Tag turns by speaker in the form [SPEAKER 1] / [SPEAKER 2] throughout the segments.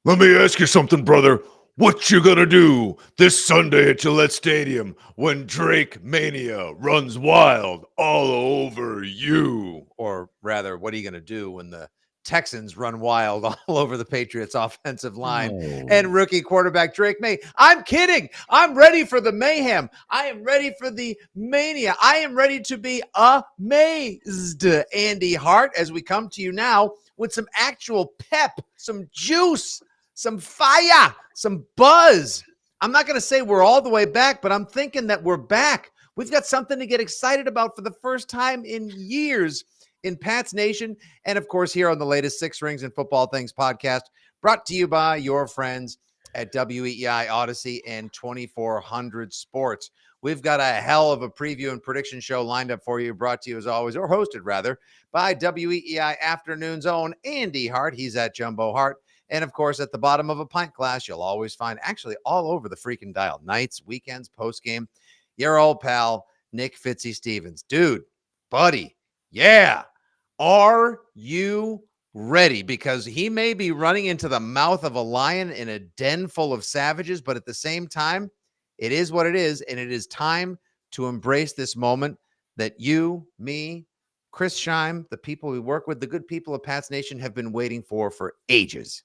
[SPEAKER 1] Let me ask you something, brother. What you gonna do this Sunday at Gillette Stadium when Drake Mania runs wild all over you?
[SPEAKER 2] Or rather, what are you going to do when the Texans run wild all over the Patriots offensive line and rookie quarterback Drake Maye? I'm kidding. I'm ready for the mayhem. I am ready for the mania. I am ready to be amazed, Andy Hart, as we come to you now with some actual pep, some juice, some fire, some buzz. I'm not going to say we're all the way back, but I'm thinking that we're back. We've got something to get excited about for the first time in years in Pats Nation, and of course here on the latest Six Rings and Football Things podcast, brought to you by your friends at WEEI Odyssey and 2400 Sports. We've got a hell of a preview and prediction show lined up for you, brought to you as always, or hosted rather, by WEEI Afternoon's own Andy Hart. He's at Jumbo Hart. And of course, at the bottom of a pint glass, you'll always find, actually all over the freaking dial, nights, weekends, post-game, your old pal, Nick Fitzy Stevens. Dude, buddy, yeah. Are you ready? Because he may be running into the mouth of a lion in a den full of savages, but at the same time, it is what it is, and it is time to embrace this moment that you, me, Chris Scheim, the people we work with, the good people of Pats Nation have been waiting for ages.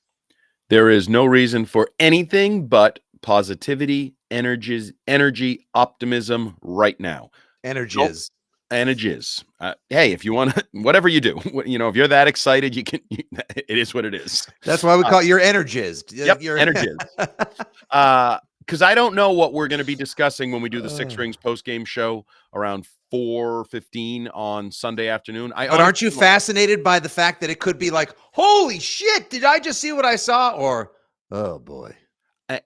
[SPEAKER 3] There is no reason for anything but positivity, energy, optimism right now.
[SPEAKER 2] Energies.
[SPEAKER 3] Hey, if you want to, whatever you do, if you're that excited, it is what it is.
[SPEAKER 2] That's why we call it your energies.
[SPEAKER 3] Yep, energies. Because I don't know what we're going to be discussing when we do the Six Rings post-game show around 4:15 on Sunday afternoon.
[SPEAKER 2] But aren't you fascinated by the fact that it could be like, holy shit, did I just see what I saw? Or, oh boy.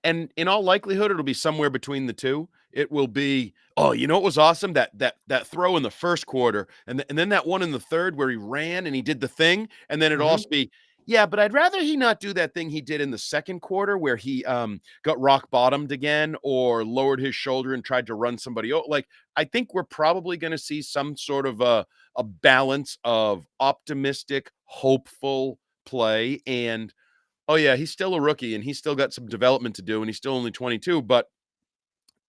[SPEAKER 3] And in all likelihood, it'll be somewhere between the two. It will be, oh, you know what was awesome? That throw in the first quarter, and then that one in the third where he ran and he did the thing, and then it'll also be, yeah, but I'd rather he not do that thing he did in the second quarter where he got rock bottomed again or lowered his shoulder and tried to run somebody. Like, I think we're probably going to see some sort of a balance of optimistic, hopeful play. And, oh, yeah, he's still a rookie and he's still got some development to do and he's still only 22. But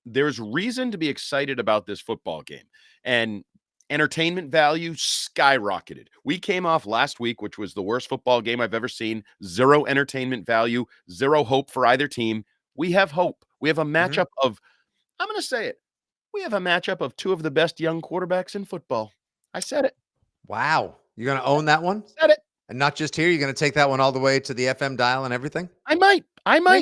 [SPEAKER 3] there's reason to be excited about this football game. And entertainment value skyrocketed. We came off last week, which was the worst football game I've ever seen. Zero entertainment value, zero hope for either team. We have hope. We have a matchup of, I'm going to say it, we have a matchup of two of the best young quarterbacks in football. I said it.
[SPEAKER 2] Wow. You're going to own that one?
[SPEAKER 3] Said it.
[SPEAKER 2] And not just here, you're going to take that one all the way to the FM dial and everything?
[SPEAKER 3] I might,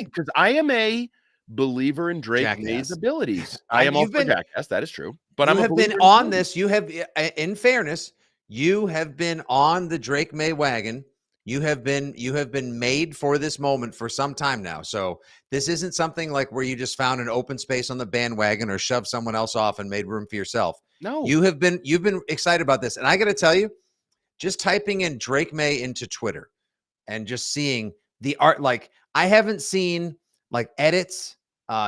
[SPEAKER 3] because I am a believer in Drake Maye's abilities. I am also a jackass. That is true. But
[SPEAKER 2] you have been on this. You have, in fairness, you have been on the Drake Maye wagon. You have been made for this moment for some time now. So this isn't something like where you just found an open space on the bandwagon or shoved someone else off and made room for yourself.
[SPEAKER 3] No,
[SPEAKER 2] you've been excited about this. And I got to tell you, just typing in Drake Maye into Twitter and just seeing the art, like I haven't seen like edits,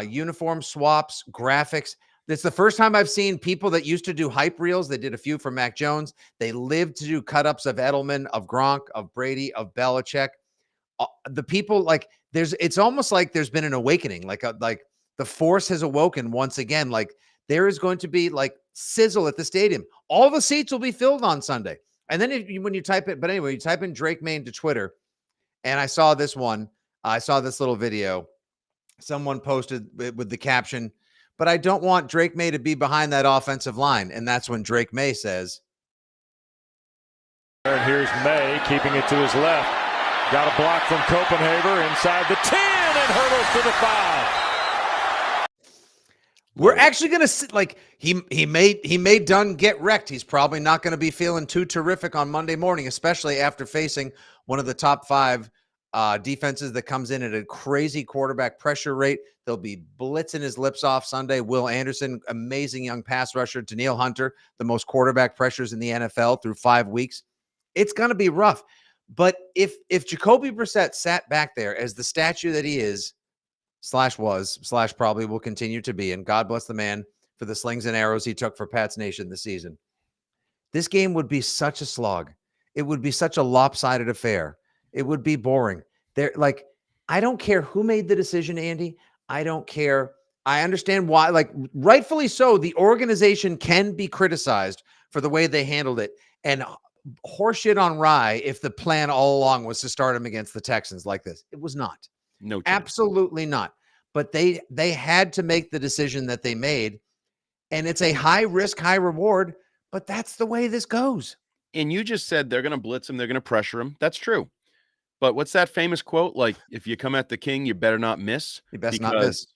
[SPEAKER 2] uniform swaps, graphics. It's the first time I've seen people that used to do hype reels. They did a few for Mac Jones. They lived to do cut-ups of Edelman, of Gronk, of Brady, of Belichick. The people like it's almost like there's been an awakening, like the force has awoken once again. Like there is going to be like sizzle at the stadium. All the seats will be filled on Sunday. And then when you type it, but anyway, you type in Drake Maye into Twitter, and I saw this one. I saw this little video. Someone posted with the caption, but I don't want Drake Maye to be behind that offensive line. And that's when Drake Maye says.
[SPEAKER 4] And here's Maye keeping it to his left. Got a block from Copenhagen inside the 10 and hurdles to the 5.
[SPEAKER 2] We're actually going to see, like, he may done get wrecked. He's probably not going to be feeling too terrific on Monday morning, especially after facing one of the top 5 defenses that comes in at a crazy quarterback pressure rate. They'll be blitzing his lips off Sunday. Will Anderson, amazing young pass rusher. Danielle Hunter, the most quarterback pressures in the NFL through 5 weeks. It's going to be rough. But if Jacoby Brissett sat back there as the statue that he is, / probably will continue to be, and God bless the man for the slings and arrows he took for Pats Nation this season, this game would be such a slog. It would be such a lopsided affair. It would be boring. There, like I don't care who made the decision, Andy. I don't care. I understand why, like rightfully so, the organization can be criticized for the way they handled it. And horseshit on Rye if the plan all along was to start him against the Texans like this. It was not.
[SPEAKER 3] No chance.
[SPEAKER 2] Absolutely not. But they had to make the decision that they made. And it's a high risk, high reward, but that's the way this goes.
[SPEAKER 3] And you just said they're going to blitz him. They're going to pressure him. That's true. But what's that famous quote? Like, if you come at the king, you better not miss.
[SPEAKER 2] You best not miss.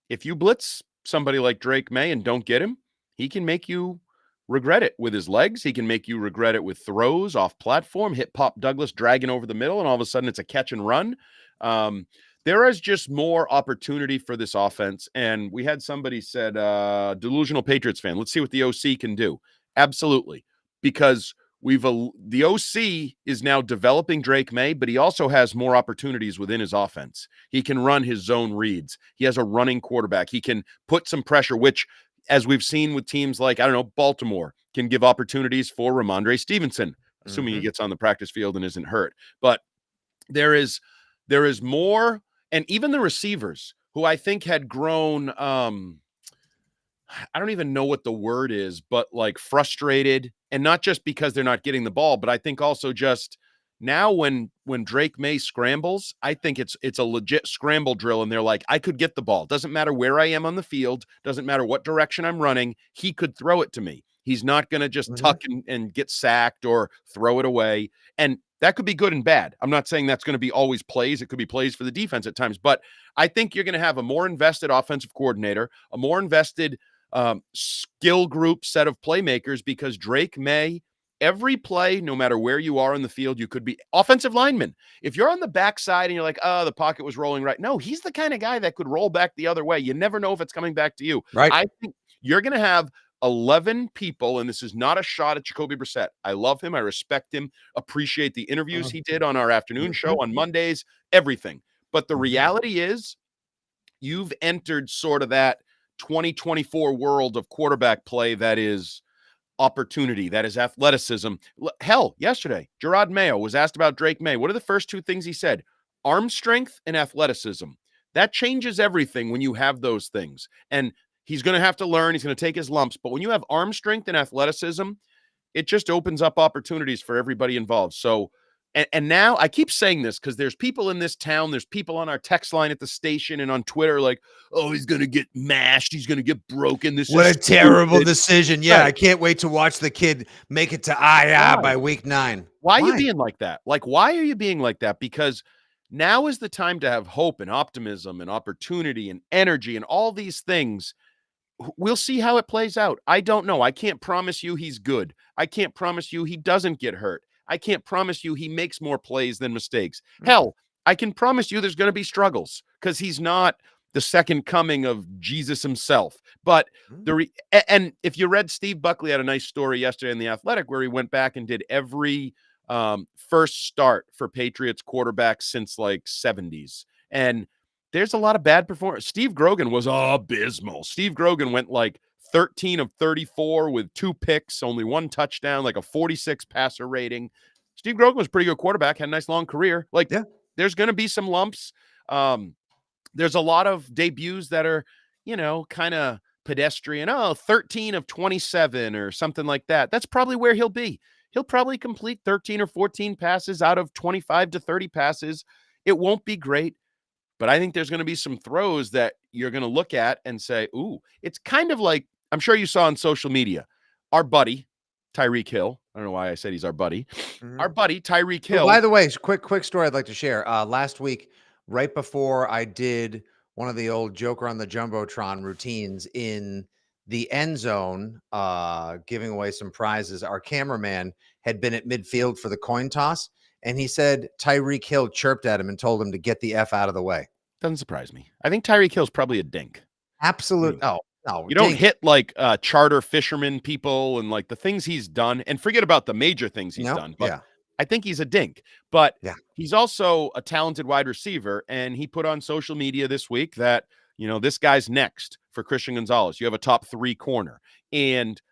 [SPEAKER 3] If you blitz somebody like Drake Maye and don't get him, he can make you regret it with his legs. He can make you regret it with throws off platform, hit Pop Douglas dragging over the middle, and all of a sudden it's a catch and run. There is just more opportunity for this offense. And we had somebody said, delusional Patriots fan, let's see what the OC can do. Absolutely. Because the OC is now developing Drake Maye, but he also has more opportunities within his offense. He can run his zone reads. He has a running quarterback. He can put some pressure, which, as we've seen with teams like, I don't know, Baltimore, can give opportunities for Ramondre Stevenson, assuming he gets on the practice field and isn't hurt. But there is more, and even the receivers, who I think had grown, I don't even know what the word is, but like frustrated, and not just because they're not getting the ball, but I think also just now when Drake Maye scrambles, I think it's a legit scramble drill, and they're like, I could get the ball. Doesn't matter where I am on the field. Doesn't matter what direction I'm running. He could throw it to me. He's not going to just tuck and get sacked or throw it away. And that could be good and bad. I'm not saying that's going to be always plays. It could be plays for the defense at times, but I think you're going to have a more invested offensive coordinator, a more invested skill group set of playmakers, because Drake Maye, every play, no matter where you are in the field, you could be offensive lineman. If you're on the backside and you're like, oh, the pocket was rolling right. No, he's the kind of guy that could roll back the other way. You never know if it's coming back to you.
[SPEAKER 2] Right.
[SPEAKER 3] I think you're going to have 11 people, and this is not a shot at Jacoby Brissett. I love him. I respect him. Appreciate the interviews he did on our afternoon show on Mondays, everything. But the reality is, you've entered sort of that 2024 world of quarterback play that is opportunity, that is athleticism. Hell, yesterday, Gerard Mayo was asked about Drake Maye. What are the first two things he said? Arm strength and athleticism. That changes everything when you have those things. And he's going to have to learn. He's going to take his lumps. But when you have arm strength and athleticism, it just opens up opportunities for everybody involved. So, and now I keep saying this because there's people in this town, there's people on our text line at the station and on Twitter like, oh, he's going to get mashed. He's going to get broken.
[SPEAKER 2] What a terrible decision. Yeah, right. I can't wait to watch the kid make it to IA by week 9.
[SPEAKER 3] Why are you being like that? Like, why are you being like that? Because now is the time to have hope and optimism and opportunity and energy and all these things. We'll see how it plays out. I don't know. I can't promise you he's good. I can't promise you he doesn't get hurt. I can't promise you he makes more plays than mistakes. Hell, I can promise you there's going to be struggles because he's not the second coming of Jesus himself. But and if you read, Steve Buckley had a nice story yesterday in The Athletic where he went back and did every first start for Patriots quarterbacks since like 70s. And there's a lot of bad performance. Steve Grogan was abysmal. Steve Grogan went like 13 of 34 with 2 picks, only 1 touchdown, like a 46 passer rating. Steve Grogan was a pretty good quarterback, had a nice long career. Like, there's going to be some lumps. There's a lot of debuts that are, kind of pedestrian. 13 of 27 or something like that. That's probably where he'll be. He'll probably complete 13 or 14 passes out of 25 to 30 passes. It won't be great. But I think there's going to be some throws that you're going to look at and say, ooh, it's kind of like, I'm sure you saw on social media, our buddy, Tyreek Hill. I don't know why I said he's our buddy. Our buddy, Tyreek Hill.
[SPEAKER 2] Oh, by the way, quick story I'd like to share. Last week, right before I did one of the old Joker on the Jumbotron routines in the end zone, giving away some prizes, our cameraman had been at midfield for the coin toss. And he said Tyreek Hill chirped at him and told him to get the F out of the way.
[SPEAKER 3] Doesn't surprise me. I think Tyreek Hill's probably a dink.
[SPEAKER 2] Absolute. No.
[SPEAKER 3] You don't hit like charter fisherman people and like the things he's done, and forget about the major things he's done. But I think he's a dink. But he's also a talented wide receiver. And he put on social media this week that, this guy's next for Christian Gonzalez. You have a top 3 corner. And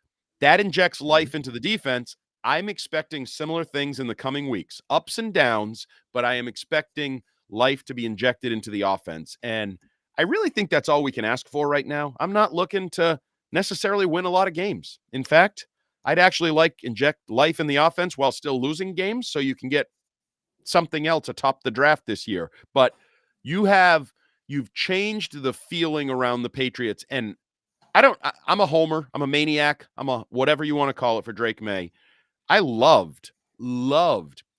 [SPEAKER 3] that injects life into the defense. I'm expecting similar things in the coming weeks, ups and downs, but I am expecting life to be injected into the offense. And I really think that's all we can ask for right now. I'm not looking to necessarily win a lot of games. In fact, I'd actually inject life in the offense while still losing games so you can get something else atop the draft this year. But you've changed the feeling around the Patriots. And I'm a homer. I'm a maniac. I'm a whatever you want to call it for Drake Maye. I loved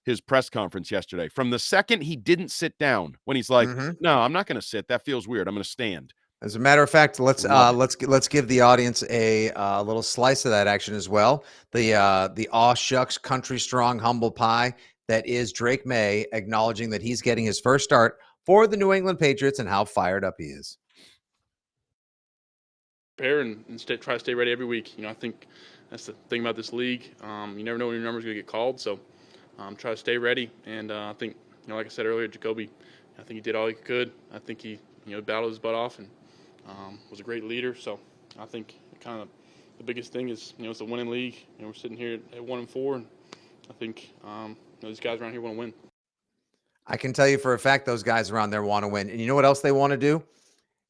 [SPEAKER 3] his press conference yesterday. From the second he didn't sit down, when he's like, no, I'm not going to sit. That feels weird. I'm going to stand.
[SPEAKER 2] As a matter of fact, let's give the audience a little slice of that action as well. The aw shucks, country strong, humble pie that is Drake Maye acknowledging that he's getting his first start for the New England Patriots and how fired up he is.
[SPEAKER 5] Prepare and try to stay ready every week. I think that's the thing about this league. You never know when your number's going to get called, so try to stay ready. And I think, like I said earlier, Jacoby, I think he did all he could. I think he, battled his butt off and was a great leader. So I think kind of the biggest thing is, it's a winning league. We're sitting here at 1-4, and I think these guys around here want to win.
[SPEAKER 2] I can tell you for a fact those guys around there want to win. And you know what else they want to do?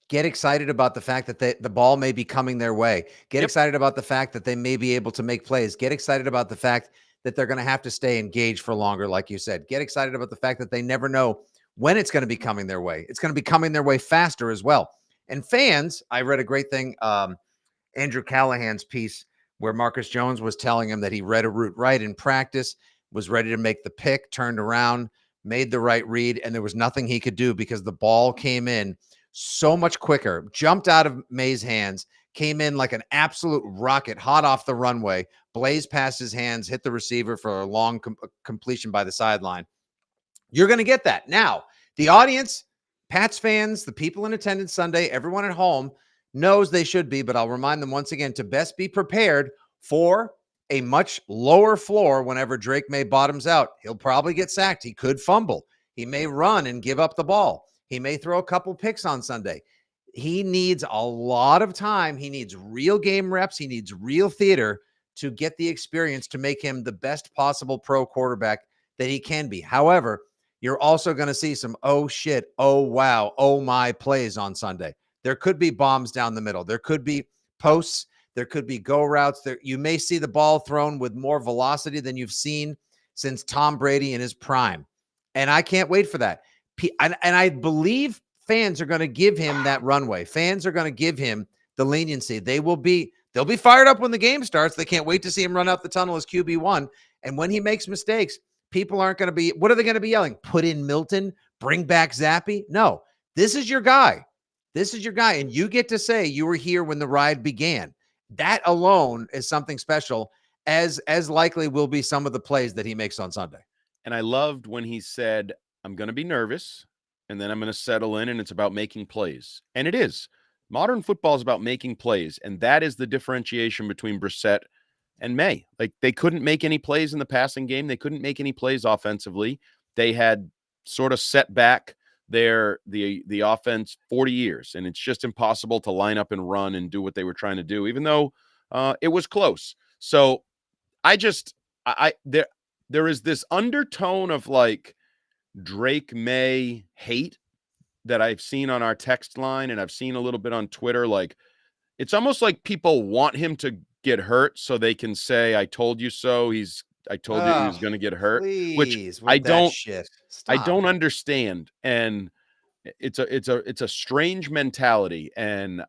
[SPEAKER 2] Get excited about the fact that the ball may be coming their way. Get excited about the fact that they may be able to make plays. Get excited about the fact that they're going to have to stay engaged for longer, like you said. Get excited about the fact that they never know when it's going to be coming their way. It's going to be coming their way faster as well. And fans, I read a great thing, Andrew Callahan's piece, where Marcus Jones was telling him that he read a route right in practice, was ready to make the pick, turned around, made the right read, and there was nothing he could do because the ball came in so much quicker, jumped out of Maye's hands, came in like an absolute rocket, hot off the runway, blazed past his hands, hit the receiver for a long completion by the sideline. You're going to get that. Now, the audience, Pats fans, the people in attendance Sunday, everyone at home knows they should be, but I'll remind them once again to best be prepared for a much lower floor whenever Drake Maye bottoms out. He'll probably get sacked. He could fumble. He may run and give up the ball. He may throw a couple picks on Sunday. He needs a lot of time. He needs real game reps. He needs real theater to get the experience to make him the best possible pro quarterback that he can be. However, you're also going to see some, oh shit, oh wow, oh my plays on Sunday. There could be bombs down the middle. There could be posts. There could be go routes. There, you may see the ball thrown with more velocity than you've seen since Tom Brady in his prime. And I can't wait for that. And I believe fans are going to give him that runway. Fans are going to give him the leniency. They'll be fired up when the game starts. They can't wait to see him run out the tunnel as QB1. And when he makes mistakes, people aren't going to be, what are they going to be yelling? Put in Milton, bring back Zappy. No, this is your guy. This is your guy. And you get to say you were here when the ride began. That alone is something special, as likely will be some of the plays that he makes on Sunday.
[SPEAKER 3] And I loved when he said, I'm going to be nervous, and then I'm going to settle in, and it's about making plays. And it is. Modern football is about making plays, and that is the differentiation between Brissett and Maye. Like, they couldn't make any plays in the passing game. They couldn't make any plays offensively. They had sort of set back the offense 40 years, and it's just impossible to line up and run and do what they were trying to do, even though it was close. So there is this undertone of like Drake Maye hate that I've seen on our text line, and I've seen a little bit on Twitter. Like, it's almost like people want him to get hurt so they can say, I told you so. I told you he was going to get hurt, which I don't understand. And it's a strange mentality. And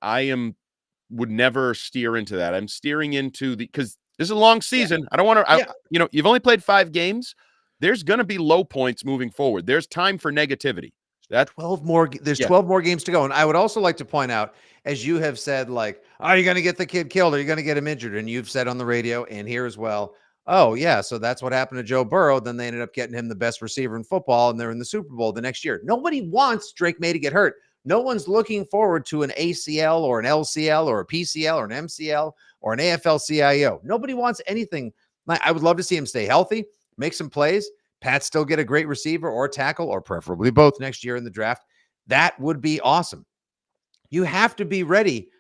[SPEAKER 3] would never steer into that. I'm steering into because this is a long season. Yeah. I don't want to, you've only played 5 games. There's going to be low points moving forward. There's time for negativity. That's
[SPEAKER 2] 12 more. There's 12 more games to go. And I would also like to point out, as you have said, like, are you going to get the kid killed? Are you going to get him injured? And you've said on the radio and here as well, oh yeah, so that's what happened to Joe Burrow. Then they ended up getting him the best receiver in football, and they're in the Super Bowl the next year. Nobody wants Drake Maye to get hurt. No one's looking forward to an ACL or an LCL or a PCL or an MCL or an AFL-CIO. Nobody wants anything. I would love to see him stay healthy, make some plays. Pats still get a great receiver or tackle, or preferably both next year in the draft. That would be awesome. You have to be ready.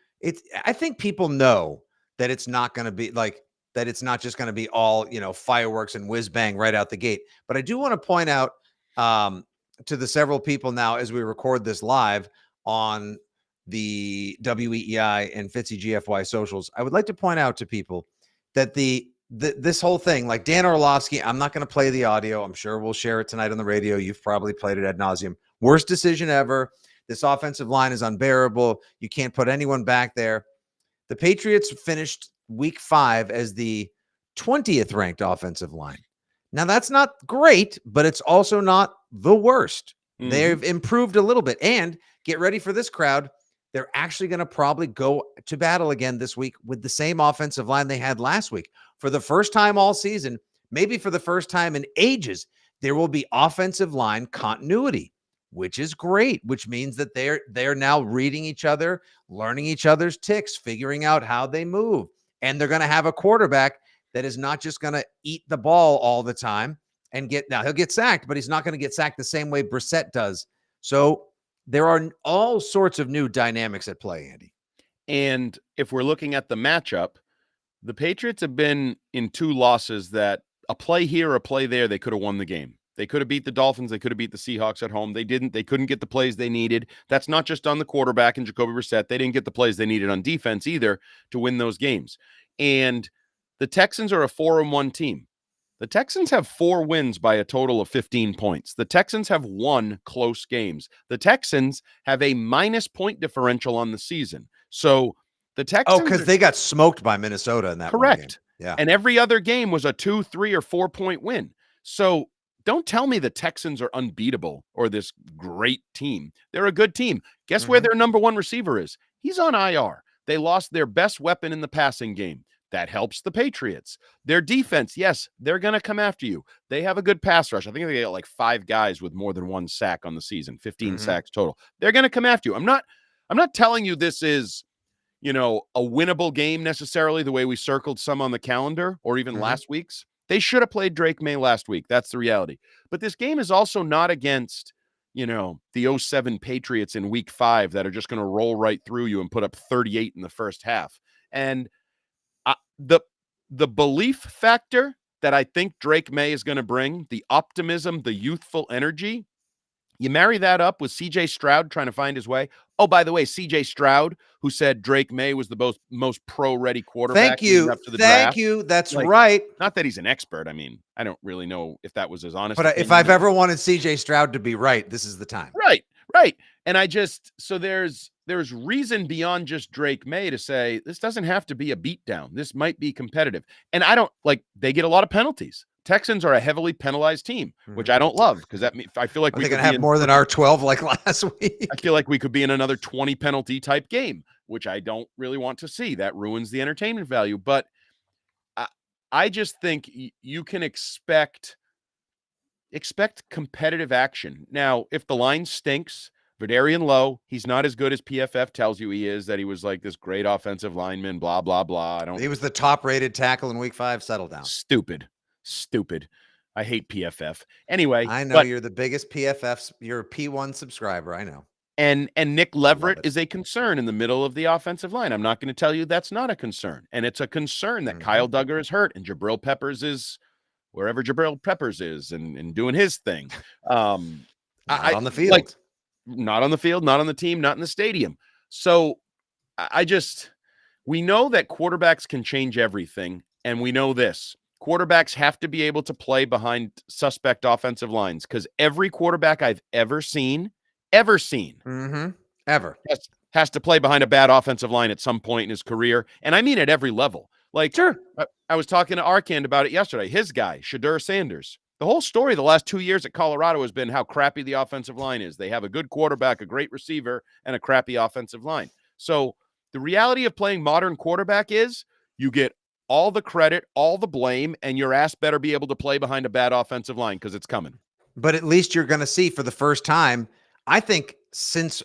[SPEAKER 2] I think people know that it's not going to be like that. It's not just going to be all, fireworks and whiz bang right out the gate. But I do want to point out to the several people now as we record this live on the WEEI and Fitzy GFY socials, I would like to point out to people that this whole thing, like Dan Orlovsky, I'm not going to play the audio. I'm sure we'll share it tonight on the radio. You've probably played it ad nauseum. Worst decision ever. This offensive line is unbearable. You can't put anyone back there. The Patriots finished week 5 as the 20th ranked offensive line. Now, that's not great, but it's also not the worst. Mm-hmm. They've improved a little bit. And get ready for this crowd. They're actually going to probably go to battle again this week with the same offensive line they had last week. For the first time all season, maybe for the first time in ages, there will be offensive line continuity, which is great, which means that they're now reading each other, learning each other's ticks, figuring out how they move. And they're going to have a quarterback that is not just going to eat the ball all the time and he'll get sacked, but he's not going to get sacked the same way Brissett does. So there are all sorts of new dynamics at play, Andy.
[SPEAKER 3] And if we're looking at the matchup, the Patriots have been in 2 losses that a play here, a play there, they could have won the game. They could have beat the Dolphins. They could have beat the Seahawks at home. They didn't. They couldn't get the plays they needed. That's not just on the quarterback and Jacoby Brissett. They didn't get the plays they needed on defense either to win those games. And the Texans are a 4-1 team. The Texans have 4 wins by a total of 15 points. The Texans have won close games. The Texans have a minus point differential on the season. So the Texans...
[SPEAKER 2] Oh, because they got smoked by Minnesota in that
[SPEAKER 3] correct.
[SPEAKER 2] Game. Yeah.
[SPEAKER 3] And every other game was a 2, 3, or 4 point win. So don't tell me the Texans are unbeatable or this great team. They're a good team. Guess where their number 1 receiver is? He's on IR. They lost their best weapon in the passing game. That helps the Patriots. Their defense, yes, they're going to come after you. They have a good pass rush. I think they got like 5 guys with more than 1 sack on the season, 15 sacks total. They're going to come after you. I'm not telling you this is, a winnable game necessarily the way we circled some on the calendar or even last week's. They should have played Drake Maye last week. That's the reality. But this game is also not against, the 07 Patriots in week 5 that are just going to roll right through you and put up 38 in the first half. And the belief factor that I think Drake Maye is going to bring, the optimism, the youthful energy, you marry that up with CJ Stroud trying to find his way. Oh, by the way, CJ Stroud, who said Drake Maye was the most pro-ready quarterback.
[SPEAKER 2] Thank you.
[SPEAKER 3] Up to the
[SPEAKER 2] Thank
[SPEAKER 3] draft.
[SPEAKER 2] you. That's right.
[SPEAKER 3] Not that he's an expert. I mean, I don't really know if that was his honest
[SPEAKER 2] But if I've ever wanted CJ Stroud to be right, this is the time.
[SPEAKER 3] Right. And so there's reason beyond just Drake Maye to say this doesn't have to be a beatdown. This might be competitive. And I don't they get a lot of penalties. Texans are a heavily penalized team, which I don't love because that means I feel like
[SPEAKER 2] we're going to have more than our 12 like last week.
[SPEAKER 3] I feel like we could be in another 20 penalty type game, which I don't really want to see. That ruins the entertainment value. But I just think you can expect competitive action. Now, if the line stinks, Verdarian Lowe, he's not as good as PFF tells you he is, that he was like this great offensive lineman, blah, blah, blah.
[SPEAKER 2] He was the top-rated tackle in week 5. Settle down.
[SPEAKER 3] Stupid. I hate PFF. Anyway.
[SPEAKER 2] I know you're the biggest you're a P1 subscriber. I know.
[SPEAKER 3] And Nick Leverett is a concern in the middle of the offensive line. I'm not going to tell you that's not a concern. And it's a concern that Kyle Duggar is hurt and Jabril Peppers is wherever Jabril Peppers is and doing his thing.
[SPEAKER 2] Not on the field.
[SPEAKER 3] Not on the field, not on the team, not in the stadium. So we know that quarterbacks can change everything. And we know this. Quarterbacks have to be able to play behind suspect offensive lines because every quarterback I've ever seen, ever, has to play behind a bad offensive line at some point in his career. And I mean at every level.
[SPEAKER 2] Sure.
[SPEAKER 3] I was talking to Arcand about it yesterday. His guy, Shadur Sanders. The whole story the last 2 years at Colorado has been how crappy the offensive line is. They have a good quarterback, a great receiver, and a crappy offensive line. So the reality of playing modern quarterback is you get all the credit, all the blame, and your ass better be able to play behind a bad offensive line because it's coming.
[SPEAKER 2] But at least you're going to see for the first time, I think since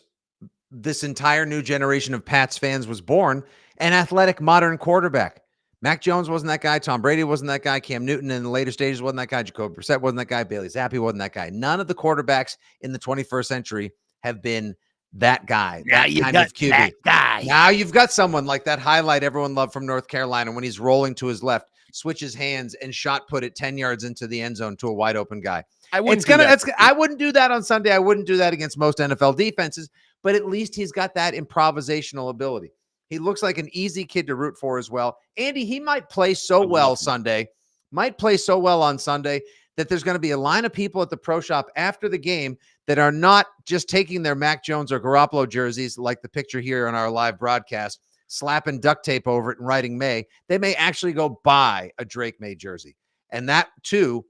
[SPEAKER 2] this entire new generation of Pats fans was born, an athletic modern quarterback. Mac Jones wasn't that guy. Tom Brady wasn't that guy. Cam Newton in the later stages wasn't that guy. Jacoby Brissett wasn't that guy. Bailey Zappi wasn't that guy. None of the quarterbacks in the 21st century have been that guy.
[SPEAKER 3] Now you got that guy.
[SPEAKER 2] Now you've got someone like that highlight everyone loved from North Carolina when he's rolling to his left. switches hands and shot put it 10 yards into the end zone to a wide open guy.
[SPEAKER 3] I wouldn't do that.
[SPEAKER 2] I wouldn't do that on Sunday. I wouldn't do that against most NFL defenses, but at least he's got that improvisational ability. He looks like an easy kid to root for as well. Andy, he might play so well Sunday, on Sunday, that there's going to be a line of people at the pro shop after the game that are not just taking their Mac Jones or Garoppolo jerseys, like the picture here on our live broadcast, slapping duct tape over it and writing May. They may actually go buy a Drake Maye jersey. And that too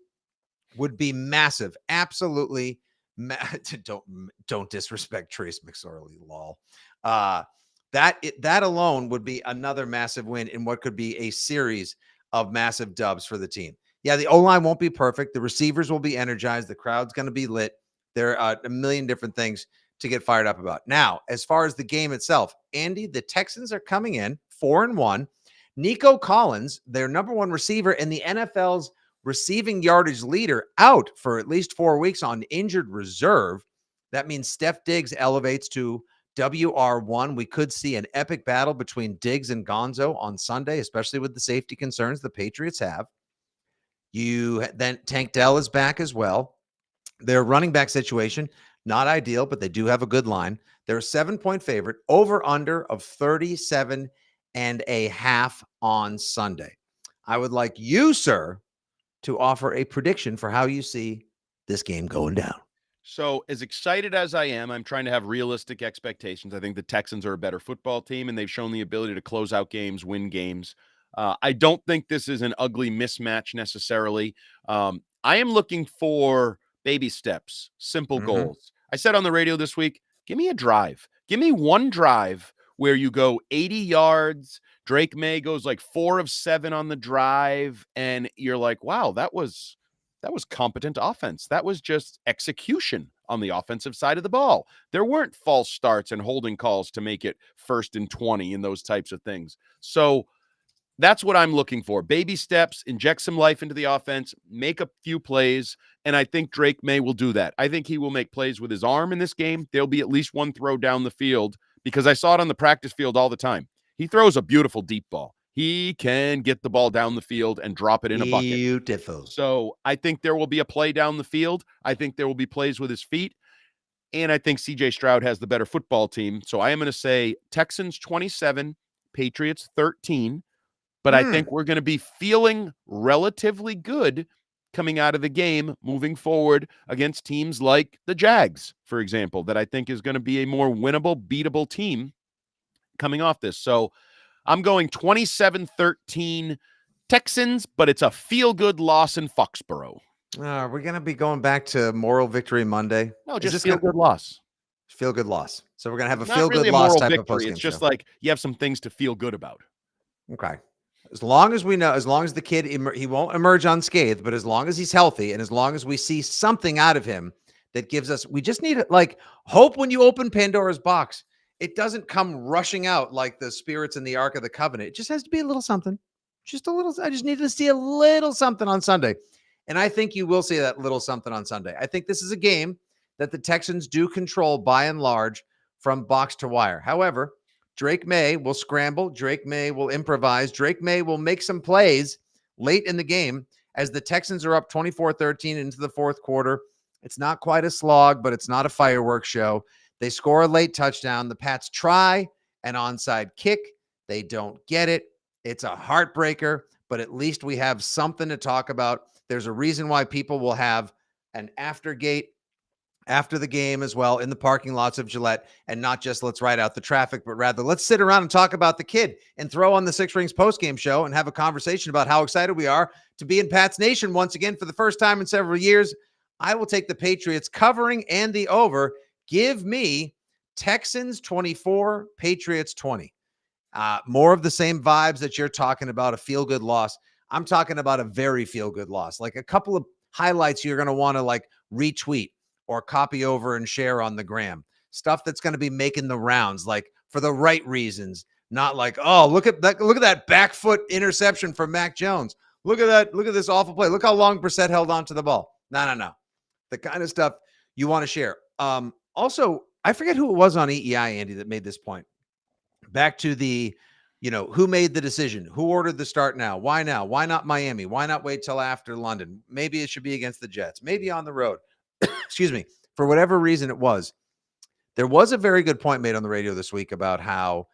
[SPEAKER 2] would be massive. Absolutely. Don't disrespect Trace McSorley, lol. That alone would be another massive win in what could be a series of massive dubs for the team. Yeah, the O-line won't be perfect. The receivers will be energized. The crowd's going to be lit. There are a million different things to get fired up about. Now, as far as the game itself, Andy, the Texans are coming in 4-1. Nico Collins, their number one receiver and the NFL's receiving yardage leader, out for at least 4 weeks on injured reserve. That means Steph Diggs elevates to WR1. We could see an epic battle between Diggs and Gonzo on Sunday, especially with the safety concerns the Patriots have. Then Tank Dell is back as well. Their running back situation, not ideal, but they do have a good line. They're a 7-point favorite, over under of 37.5 on Sunday. I would like you, sir, to offer a prediction for how you see this game going down.
[SPEAKER 3] So as excited as I am, I'm trying to have realistic expectations. I think the Texans are a better football team, and they've shown the ability to close out games, win games. I don't think this is an ugly mismatch necessarily. I am looking for baby steps, simple goals. I said on the radio this week, give me a drive. Give me one drive where you go 80 yards. Drake Maye goes like 4 of 7 on the drive, and you're like, wow, that was competent offense. That was just execution on the offensive side of the ball. There weren't false starts and holding calls to make it 1st and 20 and those types of things. So that's what I'm looking for. Baby steps, inject some life into the offense, make a few plays, and I think Drake Maye will do that. I think he will make plays with his arm in this game. There'll be at least one throw down the field because I saw it on the practice field all the time. He throws a beautiful deep ball. He can get the ball down the field and drop it in a bucket.
[SPEAKER 2] Beautiful.
[SPEAKER 3] So I think there will be a play down the field. I think there will be plays with his feet. And I think CJ Stroud has the better football team. So I am going to say Texans 27, Patriots 13. But I think we're going to be feeling relatively good coming out of the game moving forward against teams like the Jags, for example, that I think is going to be a more winnable, beatable team coming off this. So I'm going 27-13 Texans, but it's a feel-good loss in Foxborough.
[SPEAKER 2] We're going to be going back to Moral Victory Monday.
[SPEAKER 3] No, just feel-good loss.
[SPEAKER 2] Feel-good loss. So we're going to have a
[SPEAKER 3] Not
[SPEAKER 2] feel-good
[SPEAKER 3] really
[SPEAKER 2] loss
[SPEAKER 3] moral
[SPEAKER 2] type
[SPEAKER 3] victory.
[SPEAKER 2] of postgame
[SPEAKER 3] It's just
[SPEAKER 2] show.
[SPEAKER 3] like you have some things to feel good about.
[SPEAKER 2] Okay. As long as we know, as long as the kid, he won't emerge unscathed, but as long as he's healthy and as long as we see something out of him that gives us, we just need like hope when you open Pandora's box. It doesn't come rushing out like the spirits in the Ark of the Covenant. It just has to be a little something. Just a little. I just needed to see a little something on Sunday. And I think you will see that little something on Sunday. I think this is a game that the Texans do control by and large from box to wire. However, Drake Maye will scramble. Drake Maye will improvise. Drake Maye will make some plays late in the game as the Texans are up 24-13 into the fourth quarter. It's not quite a slog, but it's not a fireworks show. They score a late touchdown. The Pats try an onside kick. They don't get it. It's a heartbreaker, but at least we have something to talk about. There's a reason why people will have an aftergate after the game as well in the parking lots of Gillette, and not just let's ride out the traffic, but rather let's sit around and talk about the kid and throw on the Six Rings postgame show and have a conversation about how excited we are to be in Pats Nation once again for the first time in several years. I will take the Patriots covering and the over. Give me Texans 24, Patriots 20. More of the same vibes that you're talking about, a feel-good loss. I'm talking about a very feel-good loss, like a couple of highlights you're going to want to like retweet or copy over and share on the gram. Stuff that's going to be making the rounds, like for the right reasons, not like, oh, look at that back foot interception from Mac Jones. Look at that. Look at this awful play. Look how long Brissett held on to the ball. No. The kind of stuff you want to share. Also, I forget who it was on EEI, Andy, that made this point. Back to the who made the decision? Who ordered the start now? Why now? Why not Miami? Why not wait till after London? Maybe it should be against the Jets. Maybe on the road. Excuse me. For whatever reason it was, there was a very good point made on the radio this week about how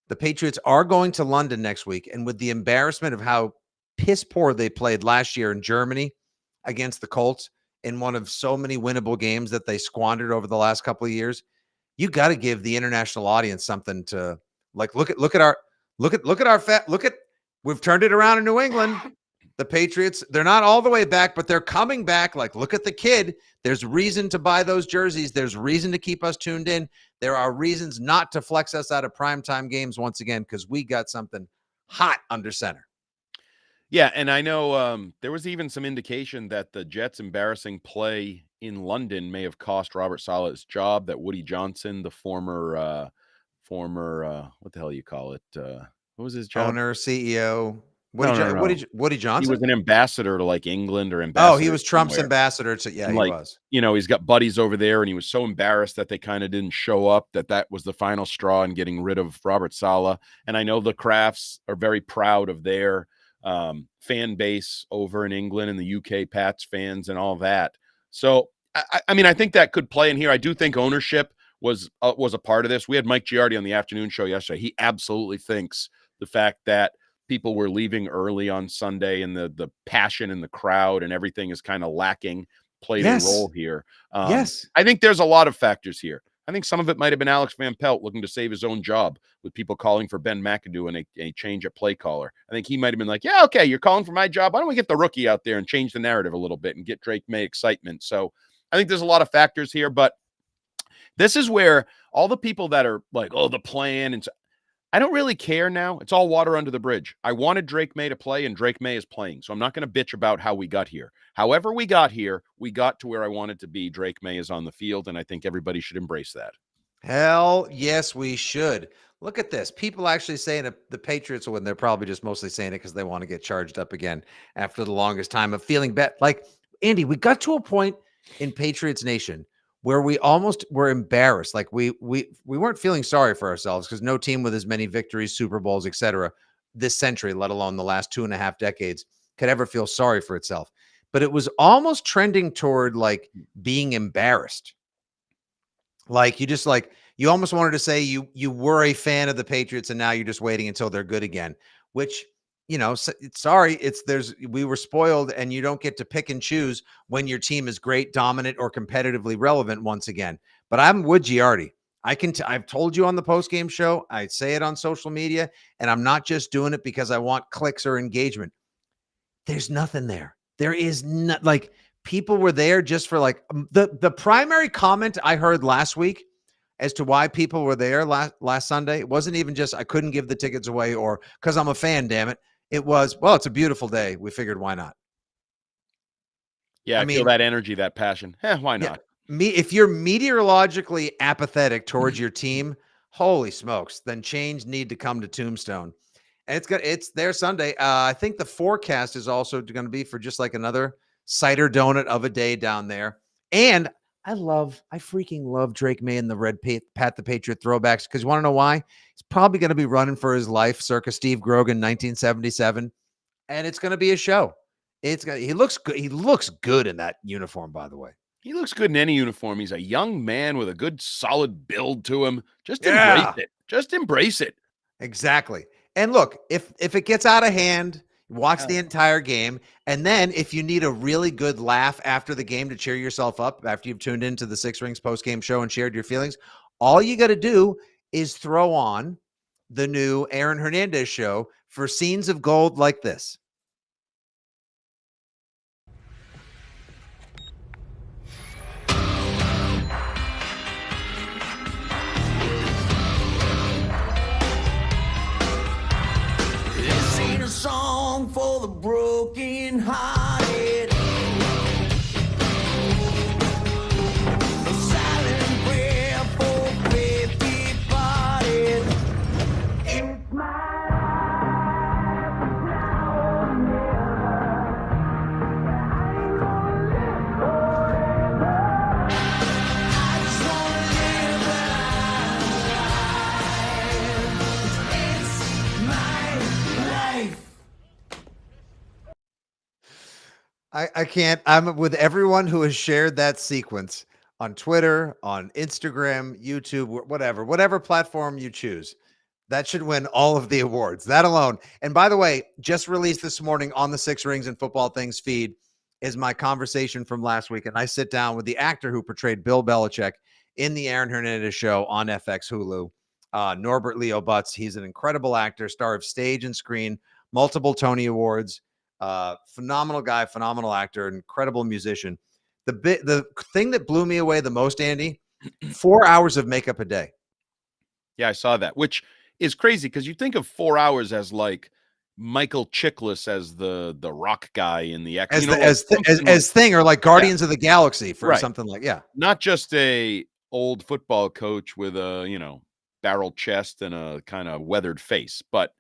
[SPEAKER 2] the Patriots are going to London next week. And with the embarrassment of how piss poor they played last year in Germany against the Colts in one of so many winnable games that they squandered over the last couple of years, you got to give the international audience something to like. Look at we've turned it around in New England. The Patriots, they're not all the way back, but they're coming back. Like, look at the kid. There's reason to buy those jerseys. There's reason to keep us tuned in. There are reasons not to flex us out of primetime games once again, because we got something hot under center.
[SPEAKER 3] Yeah, and I know there was even some indication that the Jets' embarrassing play in London may have cost Robert Saleh his job, that Woody Johnson, the former what the hell you call it? What was his job?
[SPEAKER 2] Owner, CEO.
[SPEAKER 3] Woody
[SPEAKER 2] Johnson?
[SPEAKER 3] He was an ambassador to like England or ambassador.
[SPEAKER 2] Oh, he was Trump's
[SPEAKER 3] somewhere.
[SPEAKER 2] ambassador to, yeah, and he was.
[SPEAKER 3] He's got buddies over there, and he was so embarrassed that they kind of didn't show up that was the final straw in getting rid of Robert Saleh. And I know the Crafts are very proud of their fan base over in England and the UK Pats fans and all that. So, I think that could play in here. I do think ownership was a part of this. We had Mike Giardi on the afternoon show yesterday. He absolutely thinks the fact that people were leaving early on Sunday and the passion in the crowd and everything is kind of lacking played a role here.
[SPEAKER 2] Yes.
[SPEAKER 3] I think there's a lot of factors here. I think some of it might have been Alex Van Pelt looking to save his own job with people calling for Ben McAdoo and a change at play caller. I think he might have been like, yeah, okay, you're calling for my job. Why don't we get the rookie out there and change the narrative a little bit and get Drake Maye excitement? So I think there's a lot of factors here, but this is where all the people that are like, oh, the plan, and so, I don't really care now. It's all water under the bridge. I wanted Drake Maye to play, and Drake Maye is playing. So I'm not going to bitch about how we got here. However we got here, we got to where I wanted to be. Drake Maye is on the field, and I think everybody should embrace that.
[SPEAKER 2] Hell yes, we should. Look at this. People actually saying the Patriots will win. They're probably just mostly saying it because they want to get charged up again after the longest time of feeling bad. Like, Andy, we got to a point in Patriots Nation where we almost were embarrassed. Like we weren't feeling sorry for ourselves because no team with as many victories, Super Bowls, etc., this century, let alone the last 2.5 decades, could ever feel sorry for itself. But it was almost trending toward like being embarrassed. Like you almost wanted to say you were a fan of the Patriots and now you're just waiting until they're good again, which, we were spoiled and you don't get to pick and choose when your team is great, dominant, or competitively relevant once again. But I'm with Giardi. I've told you on the post-game show, I say it on social media, and I'm not just doing it because I want clicks or engagement. There's nothing there. There is not, like, people were there just for like the primary comment I heard last week as to why people were there last Sunday. It wasn't even just I couldn't give the tickets away or because I'm a fan, damn it. It was, well, it's a beautiful day. We figured, why not?
[SPEAKER 3] Yeah, I feel that energy, that passion. Why not?
[SPEAKER 2] Yeah, if you're meteorologically apathetic towards your team, holy smokes, then change need to come to Tombstone. And it's there Sunday. I think the forecast is also going to be for just like another cider donut of a day down there. And I freaking love Drake Maye and the Red Pat the Patriot throwbacks because you want to know why? He's probably going to be running for his life circa Steve Grogan 1977, and it's going to be a show. He looks good. He looks good in that uniform, by the way.
[SPEAKER 3] He looks good in any uniform. He's a young man with a good, solid build to him. Just embrace it. Just embrace it.
[SPEAKER 2] Exactly. And look, if it gets out of hand, watch the entire game. And then if you need a really good laugh after the game to cheer yourself up, after you've tuned into the Six Rings post-game show and shared your feelings, all you got to do is throw on the new Aaron Hernandez show for scenes of gold like this.
[SPEAKER 6] Song for the broken hearted, a silent prayer for brave departed. It's my life now or never. I ain't gonna live forever. I just wanna live when I'm alive. It's
[SPEAKER 2] I can't. I'm with everyone who has shared that sequence on Twitter, on Instagram, YouTube, whatever platform you choose. That should win all of the awards. That alone. And by the way, just released this morning on the Six Rings and Football Things feed is my conversation from last week. And I sit down with the actor who portrayed Bill Belichick in the Aaron Hernandez show on FX Hulu, Norbert Leo Butz. He's an incredible actor, star of stage and screen, multiple Tony Awards, phenomenal guy, phenomenal actor, incredible musician. The thing that blew me away the most, Andy, 4 hours of makeup a day.
[SPEAKER 3] Yeah, I saw that, which is crazy because you think of 4 hours as like Michael Chiklis as the rock guy in the X,
[SPEAKER 2] as Thing, or like Guardians of the Galaxy for something like
[SPEAKER 3] not just a old football coach with a barrel chest and a kind of weathered face, but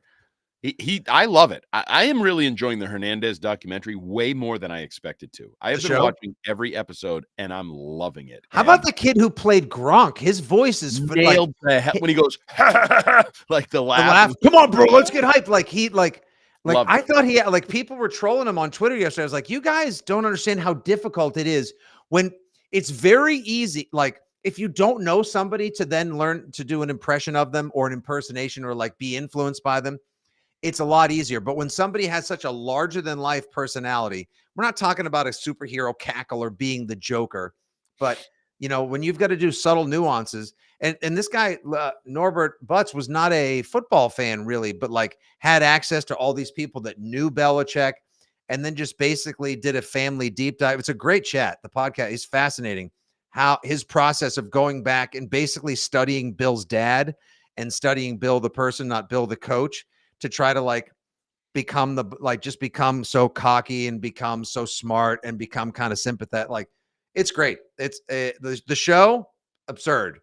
[SPEAKER 3] I love it. I am really enjoying the Hernandez documentary way more than I expected to. I have been watching every episode and I'm loving it.
[SPEAKER 2] How about the kid who played Gronk? His voice is
[SPEAKER 3] nailed when he goes like the laugh.
[SPEAKER 2] Come on, bro, let's get hyped. I thought he had, people were trolling him on Twitter yesterday. I was like, you guys don't understand how difficult it is when it's very easy. Like, if you don't know somebody to then learn to do an impression of them or an impersonation or like be influenced by them, it's a lot easier. But when somebody has such a larger than life personality, we're not talking about a superhero cackle or being the Joker, but when you've got to do subtle nuances, and this guy, Norbert Butz, was not a football fan really, but like had access to all these people that knew Belichick and then just basically did a family deep dive. It's a great chat. The podcast is fascinating. How his process of going back and basically studying Bill's dad and studying Bill the person, not Bill the coach, to try to just become so cocky and become so smart and become kind of sympathetic. Like, it's great. It's the show, absurd,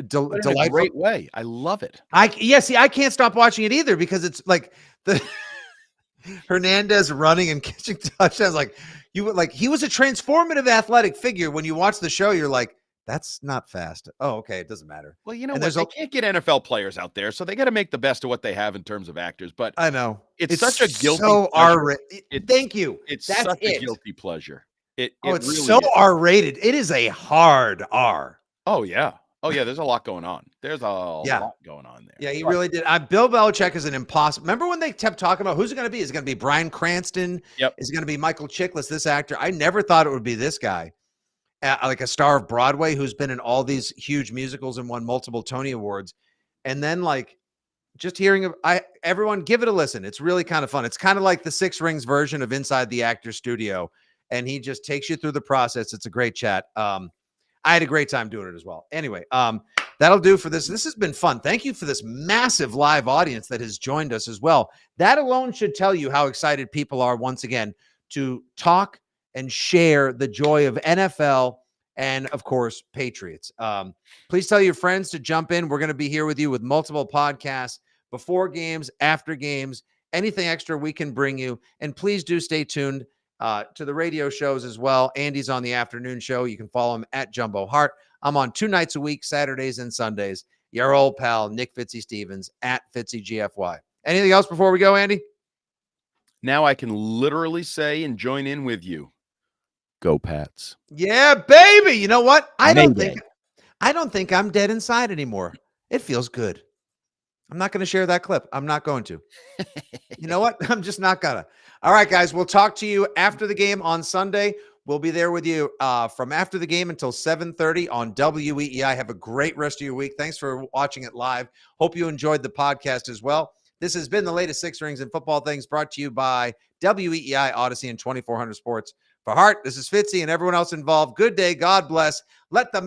[SPEAKER 2] delightful.
[SPEAKER 3] In a great way. I love it.
[SPEAKER 2] I can't stop watching it either because it's like the Hernandez running and catching touchdowns. He was a transformative athletic figure. When you watch the show, you're like, that's not fast. Oh, okay. It doesn't matter.
[SPEAKER 3] Well, they can't get NFL players out there, so they got to make the best of what they have in terms of actors. But
[SPEAKER 2] I know
[SPEAKER 3] it's such a guilty
[SPEAKER 2] pleasure. Thank you.
[SPEAKER 3] It's such a guilty pleasure. It's really
[SPEAKER 2] so R-rated. It is a hard R.
[SPEAKER 3] Oh yeah. There's a lot going on. There's a lot going on there.
[SPEAKER 2] Yeah, he really did. Bill Belichick is an impossible. Remember when they kept talking about who's it going to be? Is it going to be Bryan Cranston?
[SPEAKER 3] Yep.
[SPEAKER 2] Is it going to be Michael Chiklis, this actor? I never thought it would be this guy. Like a star of Broadway who's been in all these huge musicals and won multiple Tony Awards. And then just hearing everyone give it a listen. It's really kind of fun. It's kind of like the Six Rings version of Inside the Actor's Studio. And he just takes you through the process. It's a great chat. I had a great time doing it as well. Anyway, that'll do for this. This has been fun. Thank you for this massive live audience that has joined us as well. That alone should tell you how excited people are once again to talk and share the joy of NFL and, of course, Patriots. Please tell your friends to jump in. We're going to be here with you with multiple podcasts before games, after games, anything extra we can bring you. And please do stay tuned to the radio shows as well. Andy's on the afternoon show. You can follow him at Jumbo Hart. I'm on 2 nights a week, Saturdays and Sundays. Your old pal, Nick Fitzy Stevens at FitzyGFY. Anything else before we go, Andy?
[SPEAKER 3] Now I can literally say and join in with you. Go Pats.
[SPEAKER 2] Yeah, baby. You know what? I don't think I'm dead inside anymore. It feels good. I'm not going to share that clip. I'm not going to. You know what? I'm just not gonna. All right, guys. We'll talk to you after the game on Sunday. We'll be there with you from after the game until 7:30 on WEEI. Have a great rest of your week. Thanks for watching it live. Hope you enjoyed the podcast as well. This has been the latest Six Rings and Football Things brought to you by WEEI, Odyssey, and 2400 Sports. For Hart, this is Fitzy and everyone else involved. Good day. God bless. Let the